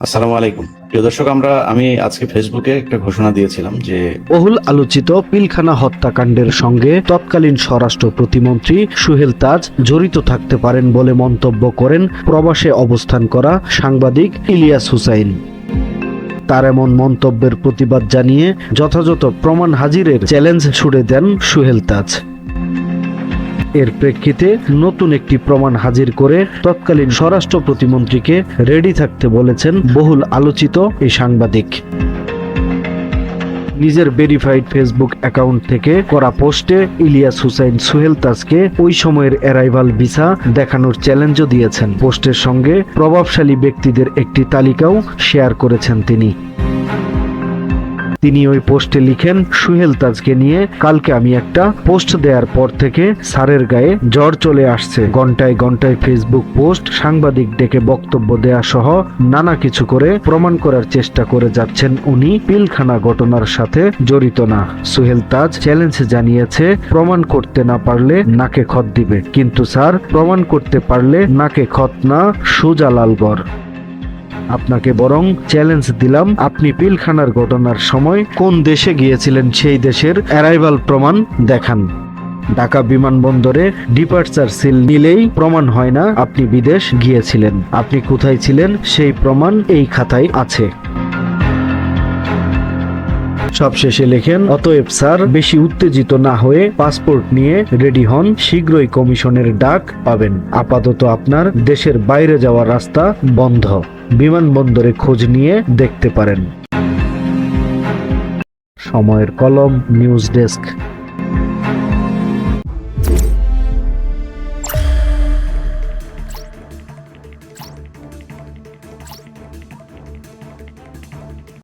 আসসালামু আলাইকুম প্রিয় দর্শক, আমি আজকে ফেসবুকে একটা ঘোষণা দিয়েছিলাম যে বহুল আলোচিত পিলখানা হত্যাকাণ্ডের সঙ্গে তৎকালীন স্বরাষ্ট্র প্রতিমন্ত্রী সুহেল তাজ জড়িত থাকতে পারেন বলে মন্তব্য করেন প্রবাসে অবস্থান করা সাংবাদিক ইলিয়াস হুসাইন। তার এমন মন্তব্যের প্রতিবাদ জানিয়ে যথাযথ প্রমাণ হাজিরের চ্যালেঞ্জ ছুড়ে দেন সুহেল তাজ। এর প্রেক্ষিতে নতুন একটি প্রমাণ হাজির করে তৎকালীন স্বরাষ্ট্র প্রতিমন্ত্রীকে রেডি থাকতে বলেছেন বহুল আলোচিত এই সাংবাদিক। নিজের ভেরিফাইড ফেসবুক অ্যাকাউন্ট থেকে করা পোস্টে ইলিয়াস হুসাইন সুহেল তাজকে ওই সময়ের অ্যারাইভাল ভিসা দেখানোর চ্যালেঞ্জও দিয়েছেন। পোস্টের সঙ্গে প্রভাবশালী ব্যক্তিদের একটি তালিকাও শেয়ার করেছেন তিনি ওই পোস্টে লিখেন, সুহেল তাজকে নিয়ে কালকে আমি একটা পোস্ট দেওয়ার পর থেকে স্যারের গায়ে জ্বর চলে আসছে। ঘন্টায় ঘন্টায় ফেসবুক পোস্ট, সাংবাদিক ডেকে বক্তব্য দেয়া সহ নানা কিছু করে প্রমাণ করার চেষ্টা করে যাচ্ছেন উনি পিলখানা ঘটনার সাথে জড়িত না। সুহেল তাজ চ্যালেঞ্জ জানিয়েছে, প্রমাণ করতে না পারলে নাকে খত দিবে, কিন্তু স্যার প্রমাণ করতে পারলে নাকে খত না, সোজা লালগড়। আপনাকে বরং চ্যালেঞ্জ দিলাম, আপনি পিলখানার ঘটনার সময় কোন দেশে গিয়েছিলেন সেই দেশের অ্যারাইভাল প্রমাণ দেখান। ঢাকা বিমানবন্দরে ডিপার্চার সিল নিলেই প্রমাণ হয় না আপনি বিদেশ গিয়েছিলেন। আপনি কোথায় ছিলেন সেই প্রমাণ এই খাতায় আছে। সবশেষে লেখেন, অতএব স্যার বেশি উত্তেজিত না হয়ে পাসপোর্ট নিয়ে রেডি হন, শীঘ্রই কমিশনের ডাক পাবেন। আপাতত আপনার দেশের বাইরে যাওয়ার রাস্তা বন্ধ, বিমানবন্দরে খোঁজ নিয়ে দেখতে পারেন। সময়ের কলম, নিউজ ডেস্ক।